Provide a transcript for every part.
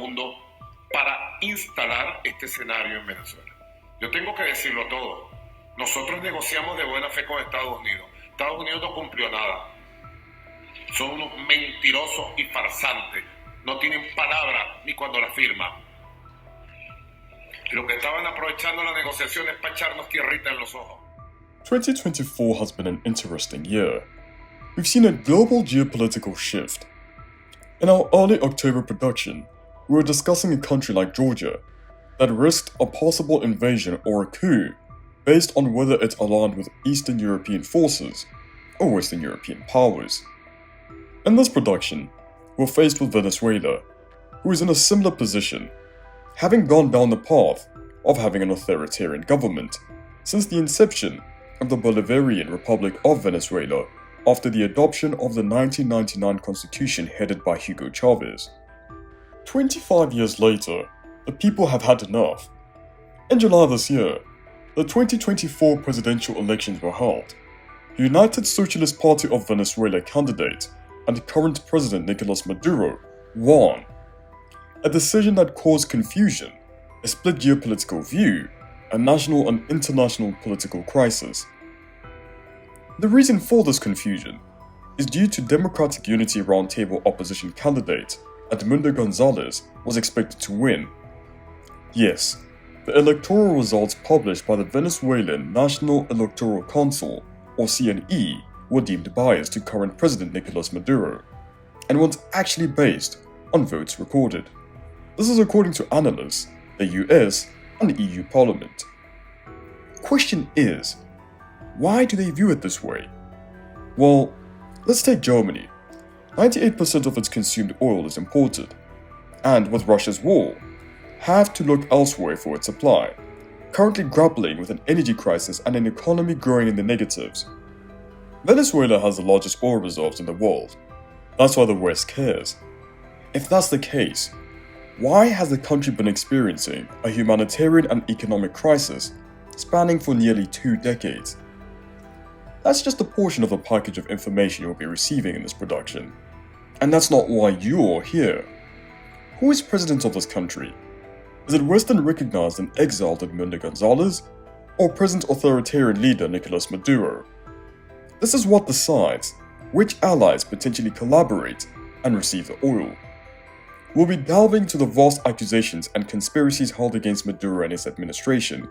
mundo para instalar este escenario en Venezuela. Yo tengo que decirlo todo. Nosotros negociamos de buena fe con Estados Unidos. Estados Unidos no cumplió nada. Son unos mentirosos y farsantes. No tienen palabra ni cuando la firman. Y lo que estaban aprovechando la negociación es para echarnos tierrita en los ojos. 2024 has been an interesting year. We've seen a global geopolitical shift. In our early October production, we were discussing a country like Georgia that risked a possible invasion or a coup based on whether it aligned with Eastern European forces or Western European powers. In this production, we're faced with Venezuela, who is in a similar position, having gone down the path of having an authoritarian government since the inception of the Bolivarian Republic of Venezuela after the adoption of the 1999 constitution headed by Hugo Chavez. 25 years later, the people have had enough. In July this year, the 2024 presidential elections were held. The United Socialist Party of Venezuela candidate and current president Nicolas Maduro won. A decision that caused confusion, a split geopolitical view, a national and international political crisis. The reason for this confusion is due to Democratic Unity Roundtable opposition candidate Edmundo Gonzalez was expected to win. Yes, the electoral results published by the Venezuelan National Electoral Council, or CNE, were deemed biased to current President Nicolas Maduro, and weren't actually based on votes recorded. This is according to analysts, the US, and the EU Parliament. Question is, why do they view it this way? Well, let's take Germany. 98% of its consumed oil is imported, and with Russia's war, have to look elsewhere for its supply, currently grappling with an energy crisis and an economy growing in the negatives. Venezuela has the largest oil reserves in the world. That's why the West cares. If that's the case, why has the country been experiencing a humanitarian and economic crisis spanning for nearly 2 decades? That's just a portion of the package of information you'll be receiving in this production. And that's not why you're here. Who is president of this country? Is it Western recognized and exiled Edmundo Gonzalez, or present authoritarian leader Nicolas Maduro? This is what decides which allies potentially collaborate and receive the oil. We'll be delving into the vast accusations and conspiracies held against Maduro and his administration,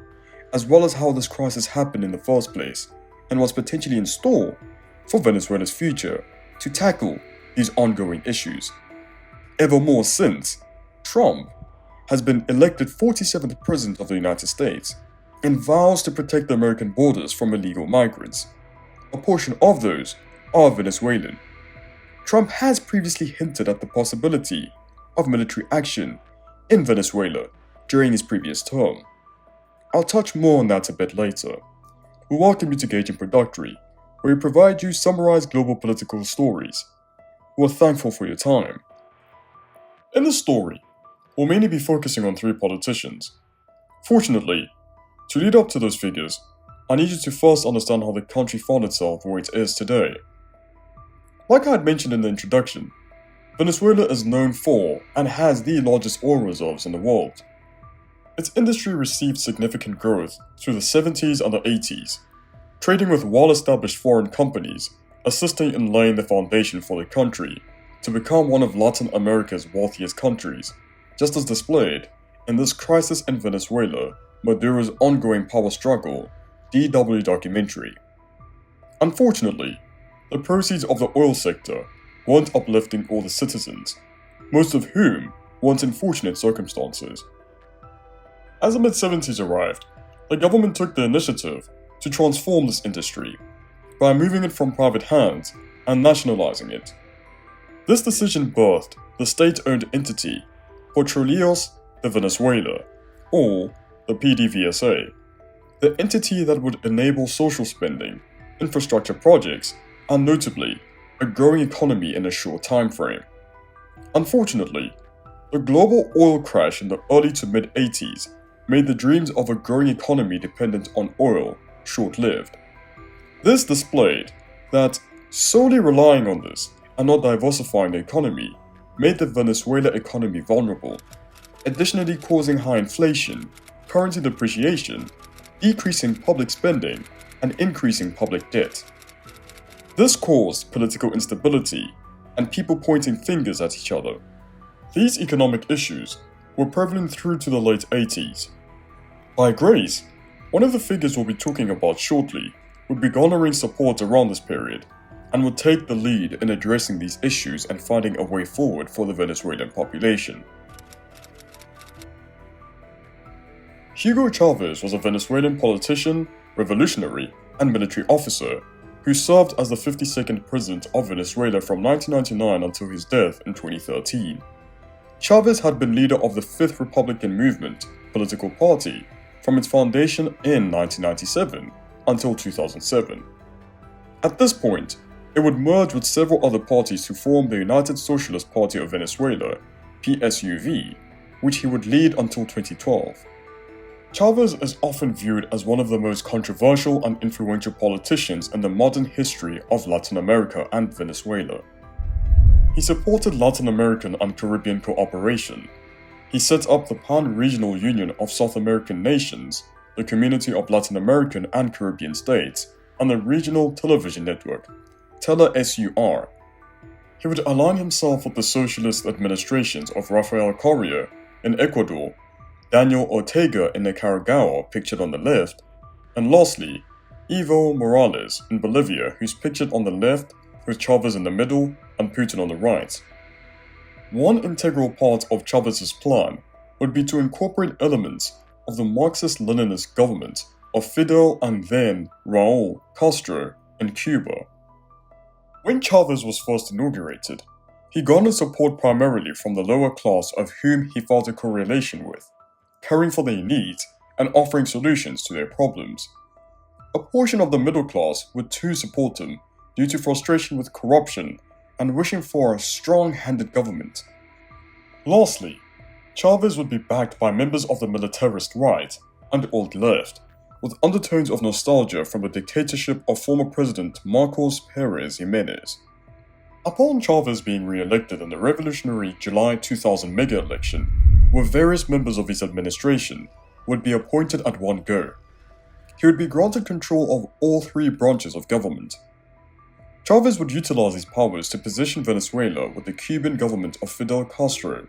as well as how this crisis happened in the first place and was potentially in store for Venezuela's future to tackle these ongoing issues. Evermore since, Trump has been elected 47th President of the United States and vows to protect the American borders from illegal migrants. A portion of those are Venezuelan. Trump has previously hinted at the possibility of military action in Venezuela during his previous term. I'll touch more on that a bit later. We welcome you to Gage Introductory, where we provide you summarized global political stories. We're thankful for your time. In this story, we'll mainly be focusing on 3 politicians. Fortunately, to lead up to those figures, I need you to first understand how the country found itself where it is today. Like I had mentioned in the introduction, Venezuela is known for and has the largest oil reserves in the world. Its industry received significant growth through the 70s and the 80s, trading with well-established foreign companies, assisting in laying the foundation for the country to become one of Latin America's wealthiest countries, just as displayed in this Crisis in Venezuela, Maduro's ongoing power struggle, DW documentary. Unfortunately, the proceeds of the oil sector weren't uplifting all the citizens, most of whom weren't in fortunate circumstances. As the mid-70s arrived, the government took the initiative to transform this industry by moving it from private hands and nationalizing it. This decision birthed the state-owned entity Petróleos de Venezuela, or the PDVSA, the entity that would enable social spending, infrastructure projects, and notably, a growing economy in a short time frame. Unfortunately, the global oil crash in the early to mid-80s made the dreams of a growing economy dependent on oil short-lived. This displayed that solely relying on this and not diversifying the economy made the Venezuela economy vulnerable additionally causing high inflation, currency depreciation, decreasing public spending, and increasing public debt. This caused political instability and people pointing fingers at each other. These economic issues were prevalent through to the late 80s. By grace, one of the figures we'll be talking about shortly would be garnering support around this period and would take the lead in addressing these issues and finding a way forward for the Venezuelan population. Hugo Chavez was a Venezuelan politician, revolutionary, and military officer who served as the 52nd president of Venezuela from 1999 until his death in 2013. Chavez had been leader of the Fifth Republican Movement political party from its foundation in 1997 until 2007. At this point, it would merge with several other parties to form the United Socialist Party of Venezuela, PSUV, which he would lead until 2012. Chavez is often viewed as one of the most controversial and influential politicians in the modern history of Latin America and Venezuela. He supported Latin American and Caribbean cooperation. He set up the Pan-Regional Union of South American Nations, the Community of Latin American and Caribbean States, and the regional television network, Tele-SUR. He would align himself with the socialist administrations of Rafael Correa in Ecuador, Daniel Ortega in Nicaragua, pictured on the left, and lastly, Evo Morales in Bolivia, who's pictured on the left, with Chavez in the middle and Putin on the right. One integral part of Chavez's plan would be to incorporate elements of the Marxist-Leninist government of Fidel and then Raúl Castro in Cuba. When Chavez was first inaugurated, he garnered support primarily from the lower class of whom he felt a correlation with, caring for their needs and offering solutions to their problems. A portion of the middle class would too support him due to frustration with corruption and wishing for a strong-handed government. Lastly, Chavez would be backed by members of the militarist right and old left, with undertones of nostalgia from the dictatorship of former President Marcos Pérez Jiménez. Upon Chavez being re-elected in the revolutionary July 2000 mega-election, where various members of his administration would be appointed at one go, he would be granted control of all three branches of government. Chavez would utilize his powers to position Venezuela with the Cuban government of Fidel Castro,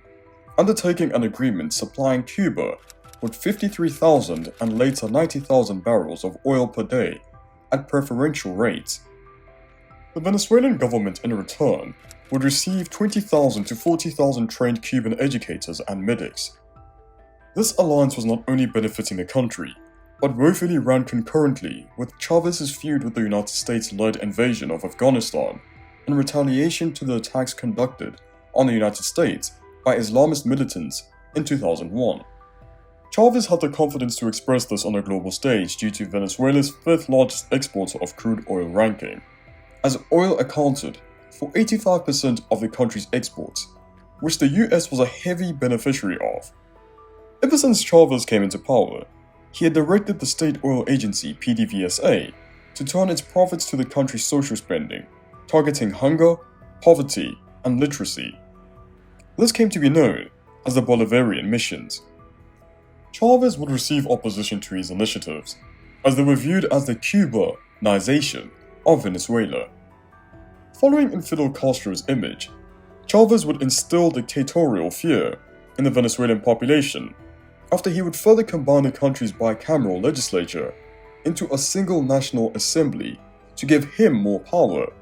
undertaking an agreement supplying Cuba with 53,000 and later 90,000 barrels of oil per day at preferential rates. The Venezuelan government in return would receive 20,000 to 40,000 trained Cuban educators and medics. This alliance was not only benefiting the country, but woefully ran concurrently with Chavez's feud with the United States-led invasion of Afghanistan in retaliation to the attacks conducted on the United States by Islamist militants in 2001. Chavez had the confidence to express this on a global stage due to Venezuela's fifth largest exporter of crude oil ranking, as oil accounted for 85% of the country's exports, which the US was a heavy beneficiary of. Ever since Chavez came into power, he had directed the state oil agency PDVSA to turn its profits to the country's social spending, targeting hunger, poverty, and literacy. This came to be known as the Bolivarian missions. Chavez would receive opposition to his initiatives, as they were viewed as the Cubanization of Venezuela. Following in Fidel Castro's image, Chavez would instill dictatorial fear in the Venezuelan population after he would further combine the country's bicameral legislature into a single national assembly to give him more power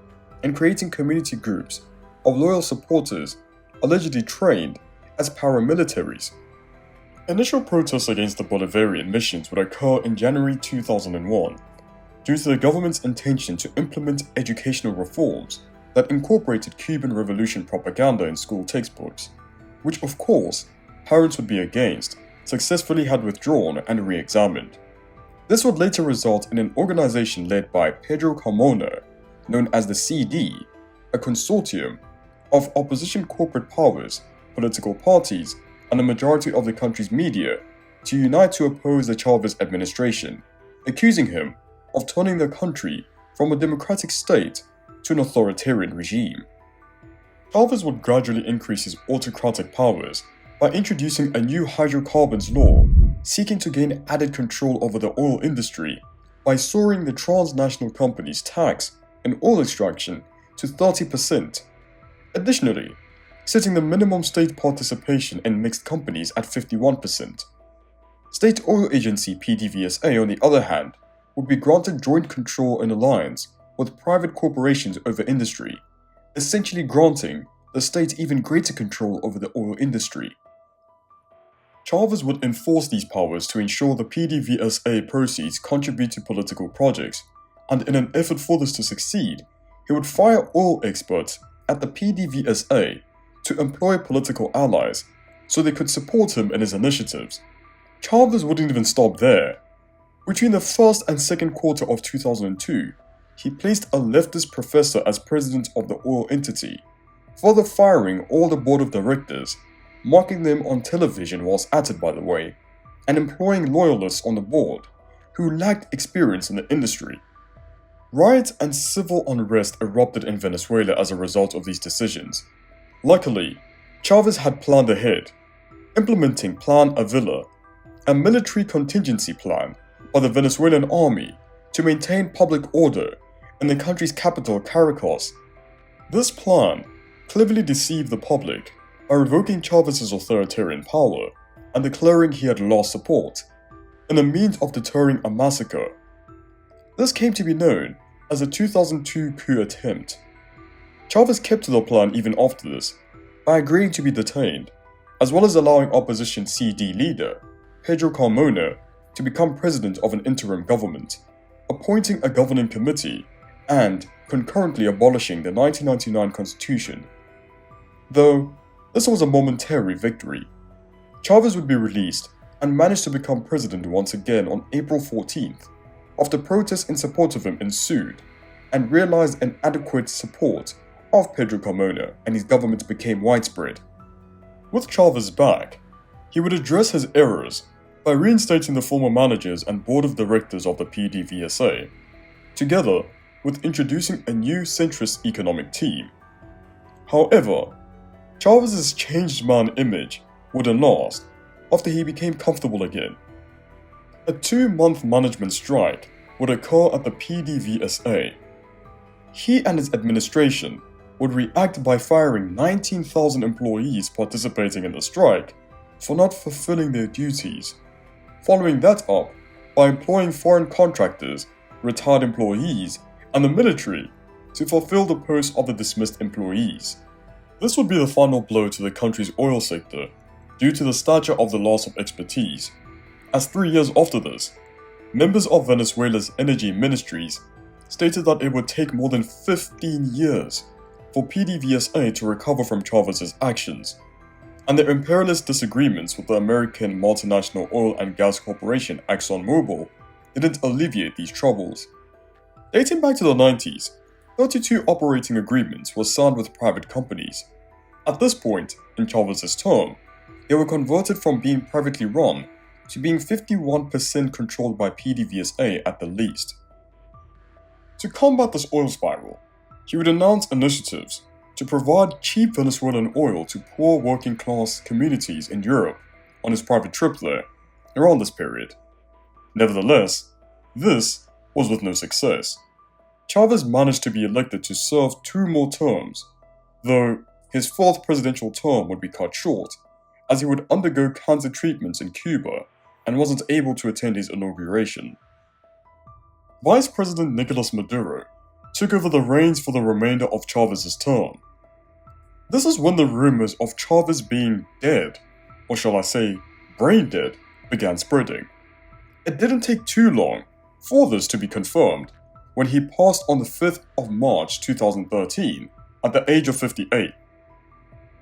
in creating community groups of loyal supporters allegedly trained as paramilitaries. Initial protests against the Bolivarian missions would occur in January 2001 due to the government's intention to implement educational reforms that incorporated Cuban Revolution propaganda in school textbooks, which of course parents would be against, successfully had withdrawn and re-examined. This would later result in an organization led by Pedro Carmona, known as the CD, a consortium of opposition corporate powers, political parties, and the majority of the country's media to unite to oppose the Chavez administration, accusing him of turning the country from a democratic state to an authoritarian regime. Chavez would gradually increase his autocratic powers by introducing a new hydrocarbons law seeking to gain added control over the oil industry by soaring the transnational companies' tax and oil extraction to 30%. Additionally, setting the minimum state participation in mixed companies at 51%. State Oil Agency PDVSA, on the other hand, would be granted joint control and alliance with private corporations over industry, essentially granting the state even greater control over the oil industry. Chavez would enforce these powers to ensure the PDVSA proceeds contribute to political projects, and in an effort for this to succeed, he would fire oil experts at the PDVSA to employ political allies so they could support him in his initiatives. Chavez wouldn't even stop there. Between the first and second quarter of 2002, he placed a leftist professor as president of the oil entity, further firing all the board of directors, mocking them on television whilst at it, by the way, and employing loyalists on the board who lacked experience in the industry. Riots and civil unrest erupted in Venezuela as a result of these decisions. Luckily, Chavez had planned ahead, implementing Plan Avila, a military contingency plan by the Venezuelan army to maintain public order in the country's capital, Caracas. This plan cleverly deceived the public by revoking Chavez's authoritarian power and declaring he had lost support, in a means of deterring a massacre. This came to be known as the 2002 coup attempt. Chavez kept to the plan even after this, by agreeing to be detained, as well as allowing opposition CD leader Pedro Carmona to become president of an interim government, appointing a governing committee, and concurrently abolishing the 1999 constitution. Though this was a momentary victory, Chavez would be released and managed to become president once again on April 14th, after protests in support of him ensued, and realized inadequate support of Pedro Carmona, and his government became widespread. With Chavez back, he would address his errors by reinstating the former managers and board of directors of the PDVSA, together with introducing a new centrist economic team. However, Chavez's changed man image wouldn't last after he became comfortable again. A 2-month management strike would occur at the PDVSA. He and his administration would react by firing 19,000 employees participating in the strike for not fulfilling their duties, following that up by employing foreign contractors, retired employees, and the military to fulfill the posts of the dismissed employees. This would be the final blow to the country's oil sector due to the stature of the loss of expertise, as 3 years after this, members of Venezuela's energy ministries stated that it would take more than 15 years for PDVSA to recover from Chavez's actions, and their imperialist disagreements with the American multinational oil and gas corporation ExxonMobil didn't alleviate these troubles. Dating back to the 90s, 32 operating agreements were signed with private companies. At this point in Chavez's term, they were converted from being privately run to being 51% controlled by PDVSA at the least. To combat this oil spiral, he would announce initiatives to provide cheap Venezuelan oil to poor working-class communities in Europe on his private trip there around this period. Nevertheless, this was with no success. Chavez managed to be elected to serve 2 more terms, though his 4th presidential term would be cut short, as he would undergo cancer treatments in Cuba and wasn't able to attend his inauguration. Vice President Nicolas Maduro took over the reins for the remainder of Chavez's term. This is when the rumors of Chavez being dead, or shall I say, brain dead, began spreading. It didn't take too long for this to be confirmed when he passed on the 5th of March 2013 at the age of 58.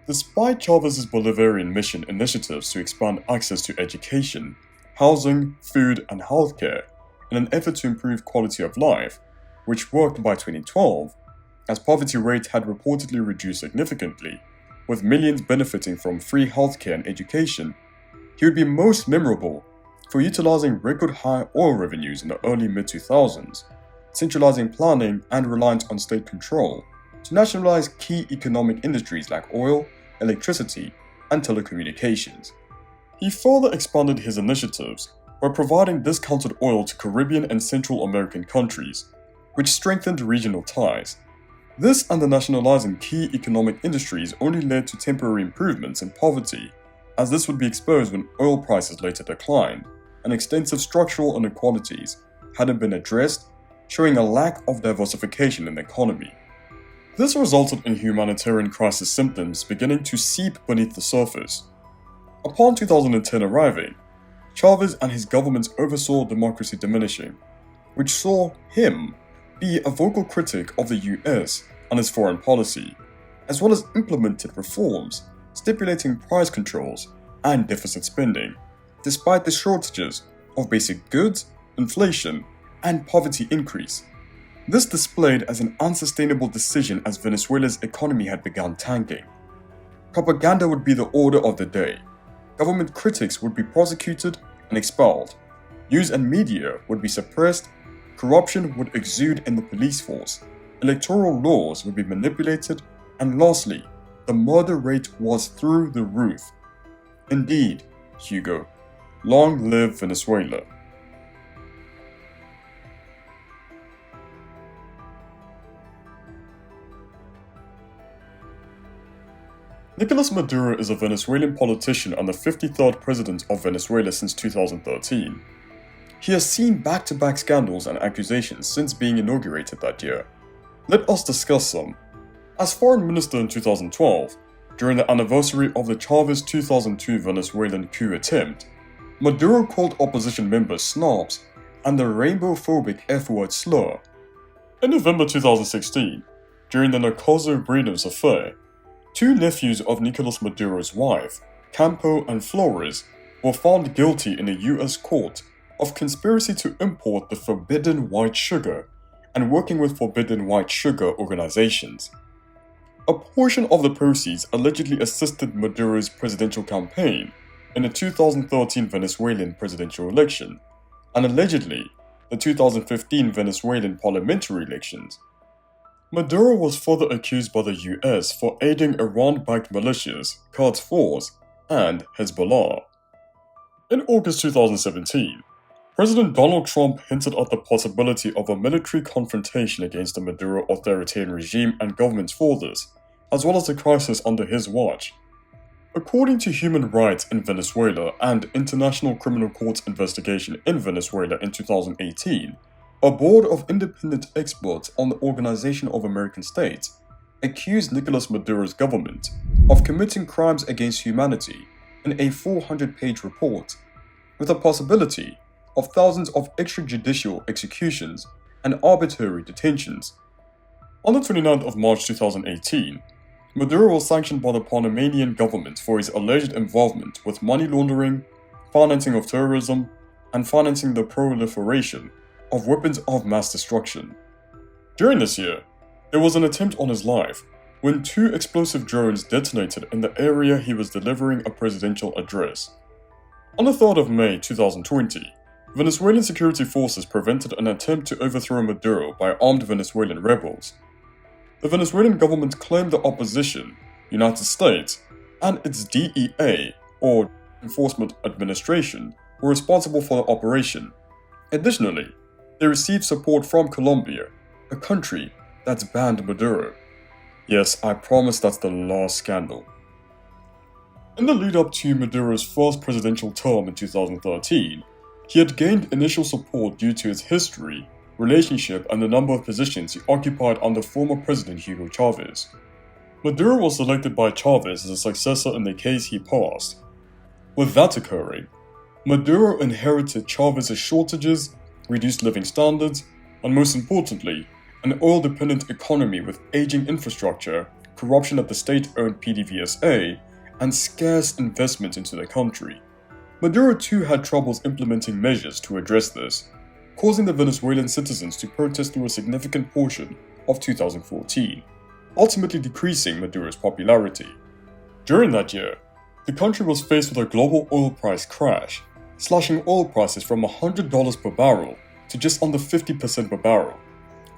Despite Chavez's Bolivarian mission initiatives to expand access to education, housing, food, and healthcare in an effort to improve quality of life, which worked by 2012, as poverty rates had reportedly reduced significantly, with millions benefiting from free healthcare and education, he would be most memorable for utilizing record-high oil revenues in the early mid-2000s, centralizing planning and reliance on state control to nationalize key economic industries like oil, electricity, and telecommunications. He further expanded his initiatives by providing discounted oil to Caribbean and Central American countries, which strengthened regional ties. This and the nationalizing key economic industries only led to temporary improvements in poverty, as this would be exposed when oil prices later declined, and extensive structural inequalities hadn't been addressed, showing a lack of diversification in the economy. This resulted in humanitarian crisis symptoms beginning to seep beneath the surface. Upon 2010 arriving, Chavez and his government oversaw democracy diminishing, which saw him be a vocal critic of the US and its foreign policy, as well as implemented reforms stipulating price controls and deficit spending, despite the shortages of basic goods, inflation, and poverty increase. This displayed as an unsustainable decision as Venezuela's economy had begun tanking. Propaganda would be the order of the day. Government critics would be prosecuted and expelled. News and media would be suppressed. Corruption would exude in the police force. Electoral laws would be manipulated. And lastly, the murder rate was through the roof. Indeed, Hugo, long live Venezuela. Nicolas Maduro is a Venezuelan politician and the 53rd president of Venezuela since 2013. He has seen back-to-back scandals and accusations since being inaugurated that year. Let us discuss some. As foreign minister in 2012, during the anniversary of the Chavez 2002 Venezuelan coup attempt, Maduro called opposition members snobs and the rainbow-phobic F-word slur. In November 2016, during the Narcoso Brenos affair, two nephews of Nicolas Maduro's wife, Campo and Flores, were found guilty in a US court of conspiracy to import the forbidden white sugar and working with forbidden white sugar organizations. A portion of the proceeds allegedly assisted Maduro's presidential campaign in the 2013 Venezuelan presidential election, and allegedly the 2015 Venezuelan parliamentary elections. Maduro was further accused by the US for aiding Iran-backed militias, Quds Force, and Hezbollah. In August 2017, President Donald Trump hinted at the possibility of a military confrontation against the Maduro authoritarian regime and governments for this, as well as the crisis under his watch. According to Human Rights in Venezuela and International Criminal Court's investigation in Venezuela in 2018, a board of independent experts on the Organization of American States accused Nicolas Maduro's government of committing crimes against humanity in a 400-page report, with a possibility of thousands of extrajudicial executions and arbitrary detentions. On the 29th of March 2018, Maduro was sanctioned by the Panamanian government for his alleged involvement with money laundering, financing of terrorism, and financing the proliferation of weapons of mass destruction. During this year, there was an attempt on his life when two explosive drones detonated in the area he was delivering a presidential address. On the 3rd of May 2020, Venezuelan security forces prevented an attempt to overthrow Maduro by armed Venezuelan rebels. The Venezuelan government claimed the opposition, United States, and its DEA, or Enforcement Administration, were responsible for the operation. Additionally, they received support from Colombia, a country that's banned Maduro. Yes, I promise that's the last scandal. In the lead-up to Maduro's first presidential term in 2013, he had gained initial support due to his history, relationship, and the number of positions he occupied under former President Hugo Chavez. Maduro was selected by Chavez as a successor in the case he passed. With that occurring, Maduro inherited Chavez's shortages, reduced living standards, and most importantly, an oil-dependent economy with aging infrastructure, corruption at the state-owned PDVSA, and scarce investment into the country. Maduro too had troubles implementing measures to address this, causing the Venezuelan citizens to protest through a significant portion of 2014, ultimately decreasing Maduro's popularity. During that year, the country was faced with a global oil price crash, slashing oil prices from $100 per barrel to just under 50% per barrel,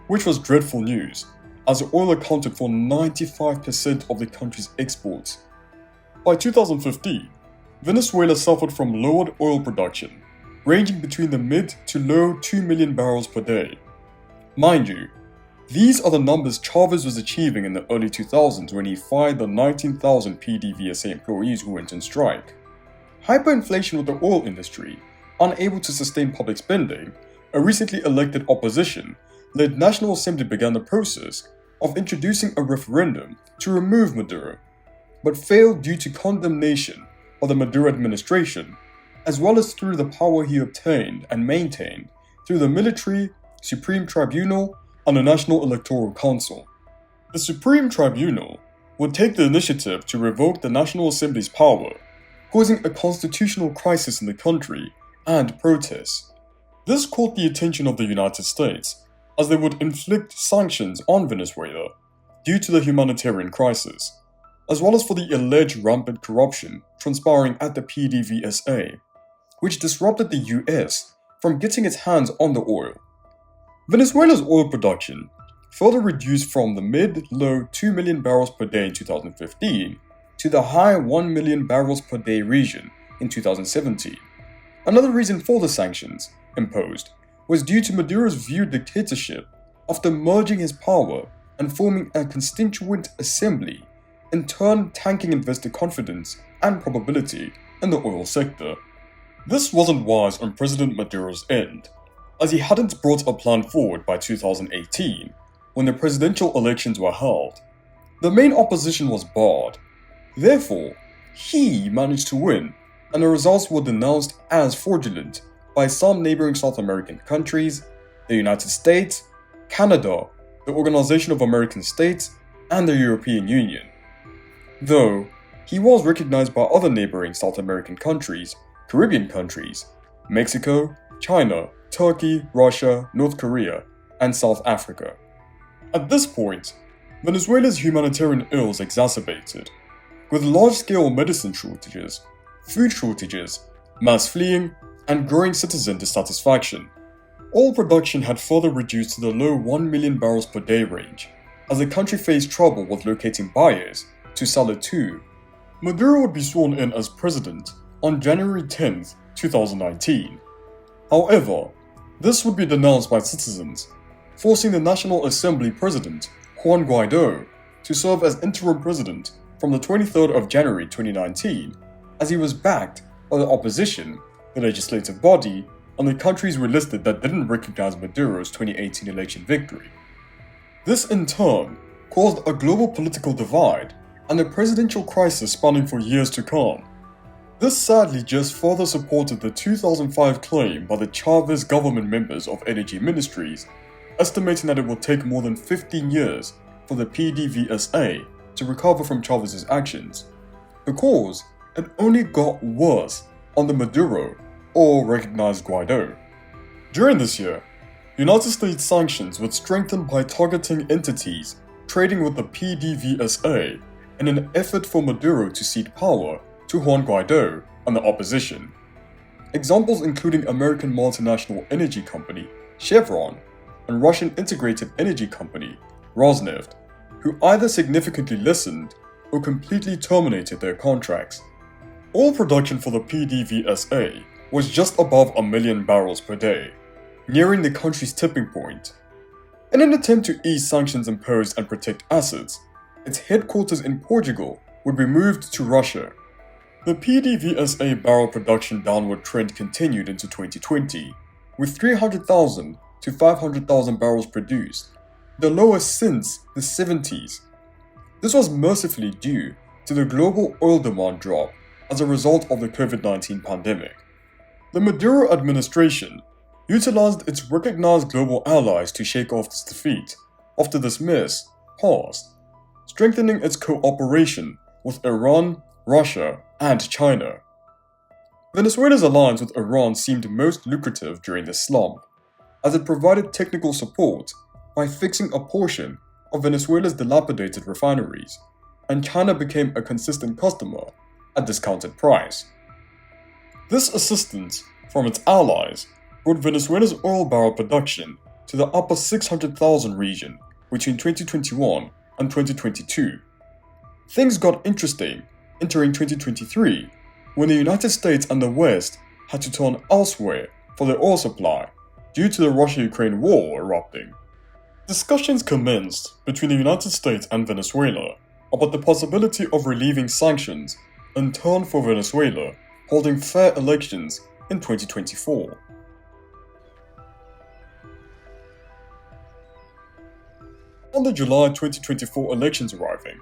which was dreadful news, as oil accounted for 95% of the country's exports. By 2015, Venezuela suffered from lowered oil production, ranging between the mid to low 2 million barrels per day. Mind you, these are the numbers Chavez was achieving in the early 2000s when he fired the 19,000 PDVSA employees who went on strike. Hyperinflation with the oil industry, unable to sustain public spending, a recently elected opposition-led National Assembly began the process of introducing a referendum to remove Maduro, but failed due to condemnation of the Maduro administration, as well as through the power he obtained and maintained through the military, Supreme Tribunal, and the National Electoral Council. The Supreme Tribunal would take the initiative to revoke the National Assembly's power, causing a constitutional crisis in the country and protests. This caught the attention of the United States, as they would inflict sanctions on Venezuela due to the humanitarian crisis, as well as for the alleged rampant corruption transpiring at the PDVSA, which disrupted the US from getting its hands on the oil. Venezuela's oil production further reduced from the mid-low 2 million barrels per day in 2015 to the high 1 million barrels per day region in 2017. Another reason for the sanctions imposed was due to Maduro's viewed dictatorship after merging his power and forming a constituent assembly, in turn tanking investor confidence and probability in the oil sector. This wasn't wise on President Maduro's end, as he hadn't brought a plan forward by 2018, when the presidential elections were held. The main opposition was barred. Therefore, he managed to win, and the results were denounced as fraudulent by some neighboring South American countries, the United States, Canada, the Organization of American States, and the European Union. Though, he was recognized by other neighboring South American countries, Caribbean countries, Mexico, China, Turkey, Russia, North Korea, and South Africa. At this point, Venezuela's humanitarian ills exacerbated, with large-scale medicine shortages, food shortages, mass fleeing, and growing citizen dissatisfaction. Oil production had further reduced to the low 1 million barrels per day range, as the country faced trouble with locating buyers to sell it to. Maduro would be sworn in as president on January 10, 2019. However, this would be denounced by citizens, forcing the National Assembly President, Juan Guaido, to serve as interim president from the 23rd of January 2019, as he was backed by the opposition, the legislative body, and the countries were listed that didn't recognize Maduro's 2018 election victory. This in turn caused a global political divide and a presidential crisis spanning for years to come. This sadly just further supported the 2005 claim by the Chavez government members of energy ministries, estimating that it will take more than 15 years for the PDVSA to recover from Chavez's actions, because it only got worse under Maduro or recognized Guaido. During this year, United States sanctions were strengthened by targeting entities trading with the PDVSA in an effort for Maduro to cede power to Juan Guaido and the opposition. Examples including American multinational energy company Chevron and Russian integrated energy company Rosneft, who either significantly lessened or completely terminated their contracts. Oil production for the PDVSA was just above 1 million barrels per day, nearing the country's tipping point. In an attempt to ease sanctions imposed and protect assets, its headquarters in Portugal would be moved to Russia. The PDVSA barrel production downward trend continued into 2020, with 300,000 to 500,000 barrels produced, the lowest since the 70s. This was mercifully due to the global oil demand drop as a result of the COVID-19 pandemic. The Maduro administration utilized its recognized global allies to shake off its defeat after this mess passed, strengthening its cooperation with Iran, Russia, and China. Venezuela's alliance with Iran seemed most lucrative during this slump, as it provided technical support by fixing a portion of Venezuela's dilapidated refineries, and China became a consistent customer at discounted price. This assistance from its allies brought Venezuela's oil barrel production to the upper 600,000 region between 2021 and 2022. Things got interesting entering 2023, when the United States and the West had to turn elsewhere for their oil supply due to the Russia-Ukraine war erupting. Discussions commenced between the United States and Venezuela about the possibility of relieving sanctions in turn for Venezuela holding fair elections in 2024. On the July 2024 elections arriving,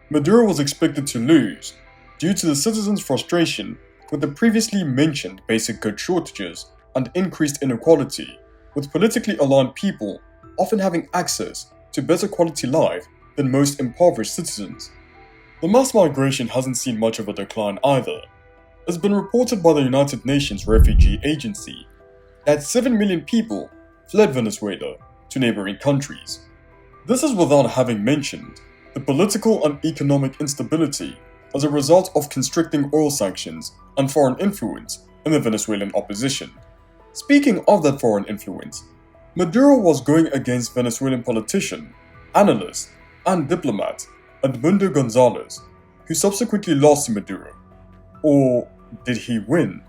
Maduro was expected to lose due to the citizens' frustration with the previously mentioned basic goods shortages and increased inequality, with politically aligned people often having access to better quality life than most impoverished citizens. The mass migration hasn't seen much of a decline either. It's been reported by the United Nations Refugee Agency that 7 million people fled Venezuela to neighboring countries. This is without having mentioned the political and economic instability as a result of constricting oil sanctions and foreign influence in the Venezuelan opposition. Speaking of that foreign influence, Maduro was going against Venezuelan politician, analyst, and diplomat Edmundo Gonzalez, who subsequently lost to Maduro. Or did he win?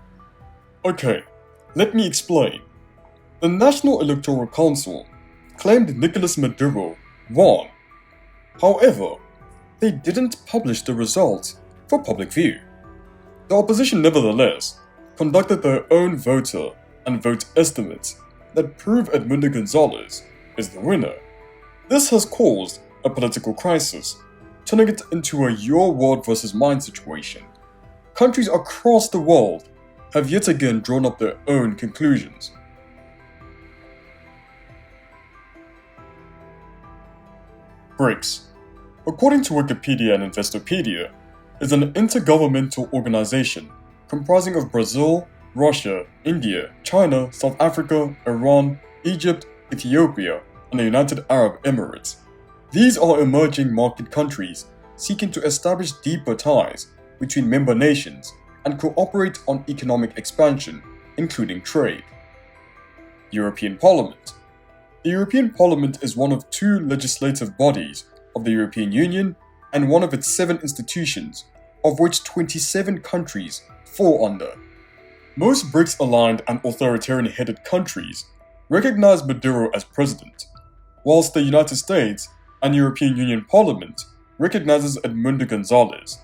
Okay, let me explain. The National Electoral Council claimed Nicolas Maduro won. However, they didn't publish the results for public view. The opposition nevertheless conducted their own voter and vote estimates that prove Edmundo Gonzalez is the winner. This has caused a political crisis, turning it into a your word versus mine situation. Countries across the world have yet again drawn up their own conclusions. BRICS, according to Wikipedia and Investopedia, is an intergovernmental organization comprising of Brazil, Russia, India, China, South Africa, Iran, Egypt, Ethiopia, and the United Arab Emirates. These are emerging market countries seeking to establish deeper ties between member nations and cooperate on economic expansion, including trade. European Parliament. The European Parliament is one of 2 legislative bodies of the European Union and one of its 7 institutions, of which 27 countries fall under. Most BRICS-aligned and authoritarian-headed countries recognize Maduro as president, whilst the United States and European Union Parliament recognizes Edmundo Gonzalez.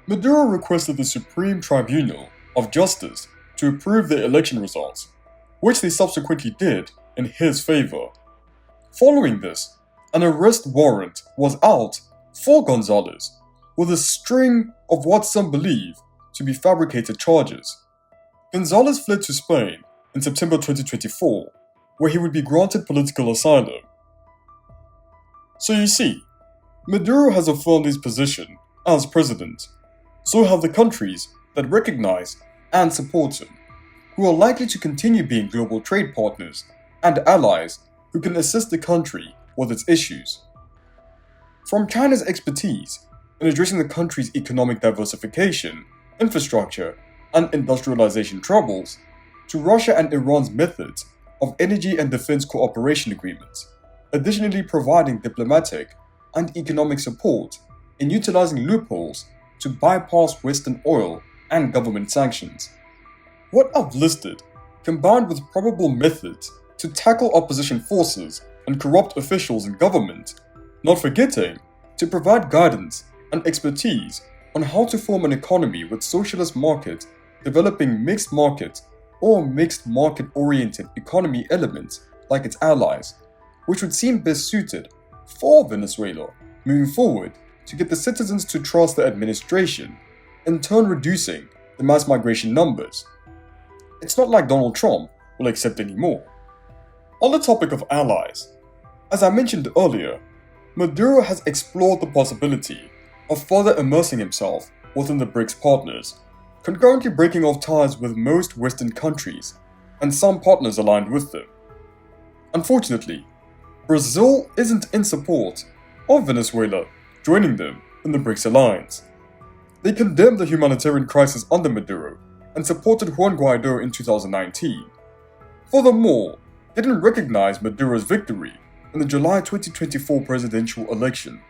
Maduro requested the Supreme Tribunal of Justice to approve the election results, which they subsequently did in his favor. Following this, an arrest warrant was out for Gonzalez with a string of what some believe to be fabricated charges. Gonzalez fled to Spain in September 2024, where he would be granted political asylum. So you see, Maduro has affirmed his position as president. So have the countries that recognize and support him, who are likely to continue being global trade partners and allies who can assist the country with its issues. From China's expertise in addressing the country's economic diversification, infrastructure, and industrialization troubles, to Russia and Iran's methods of energy and defense cooperation agreements, additionally providing diplomatic and economic support in utilizing loopholes to bypass Western oil and government sanctions. What I've listed, combined with probable methods to tackle opposition forces and corrupt officials in government, not forgetting to provide guidance and expertise on how to form an economy with socialist market developing mixed market or mixed market-oriented economy elements like its allies, which would seem best suited for Venezuela moving forward to get the citizens to trust the administration, in turn reducing the mass migration numbers. It's not like Donald Trump will accept any more. On the topic of allies, as I mentioned earlier, Maduro has explored the possibility of further immersing himself within the BRICS partners, concurrently breaking off ties with most Western countries and some partners aligned with them. Unfortunately, Brazil isn't in support of Venezuela joining them in the BRICS alliance. They condemned the humanitarian crisis under Maduro and supported Juan Guaido in 2019. Furthermore, they didn't recognize Maduro's victory in the July 2024 presidential election.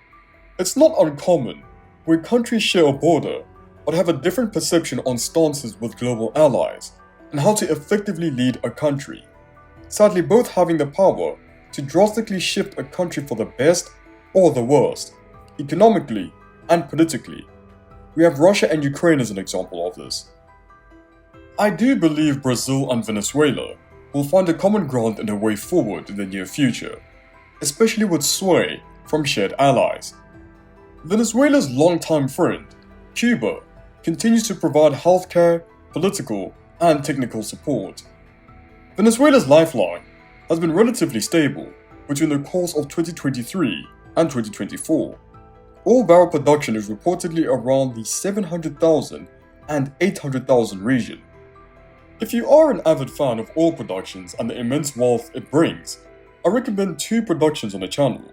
It's not uncommon where countries share a border but have a different perception on stances with global allies and how to effectively lead a country. Sadly, both having the power to drastically shift a country for the best or the worst, economically and politically. We have Russia and Ukraine as an example of this. I do believe Brazil and Venezuela will find a common ground and a way forward in the near future, especially with sway from shared allies. Venezuela's longtime friend, Cuba, continues to provide healthcare, political, and technical support. Venezuela's lifeline has been relatively stable between the course of 2023 and 2024. Oil barrel production is reportedly around the 700,000 and 800,000 region. If you are an avid fan of oil productions and the immense wealth it brings, I recommend two productions on the channel.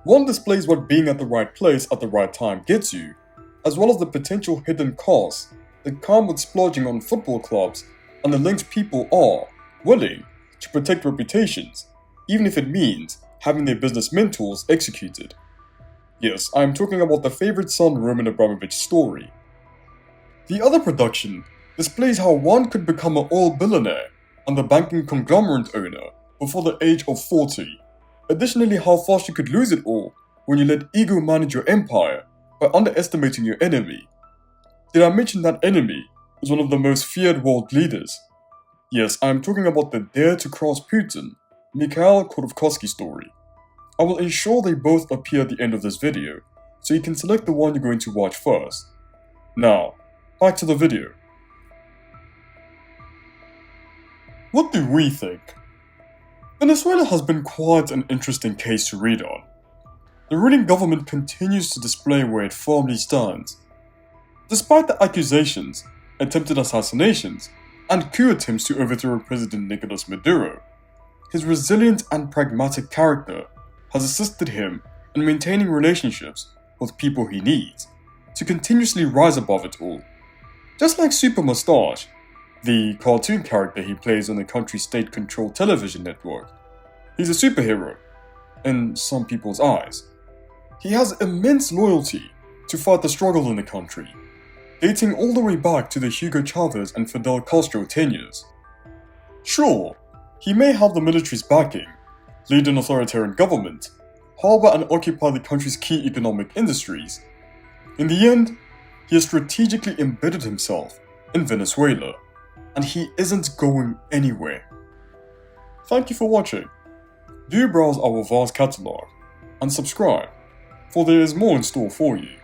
One displays what being at the right place at the right time gets you, as well as the potential hidden costs that come with splurging on football clubs and the lengths people are willing to protect reputations, even if it means having their business mentors executed. Yes, I am talking about the favorite son Roman Abramovich story. The other production displays how one could become an oil billionaire and the banking conglomerate owner before the age of 40. Additionally, how fast you could lose it all when you let ego manage your empire by underestimating your enemy. Did I mention that enemy is one of the most feared world leaders? Yes, I am talking about the Dare to Cross Putin, Mikhail Khodorkovsky story. I will ensure they both appear at the end of this video, so you can select the one you're going to watch first. Now, back to the video. What do we think? Venezuela has been quite an interesting case to read on. The ruling government continues to display where it firmly stands. Despite the accusations, attempted assassinations, and coup attempts to overthrow President Nicolas Maduro, his resilient and pragmatic character has assisted him in maintaining relationships with people he needs to continuously rise above it all. Just like Super Mustache, the cartoon character he plays on the country's state-controlled television network, he's a superhero, in some people's eyes. He has immense loyalty to fight the struggle in the country, dating all the way back to the Hugo Chavez and Fidel Castro tenures. Sure, he may have the military's backing, lead an authoritarian government, harbor and occupy the country's key economic industries. In the end, he has strategically embedded himself in Venezuela, and he isn't going anywhere. Thank you for watching. Do browse our vast catalogue and subscribe, for there is more in store for you.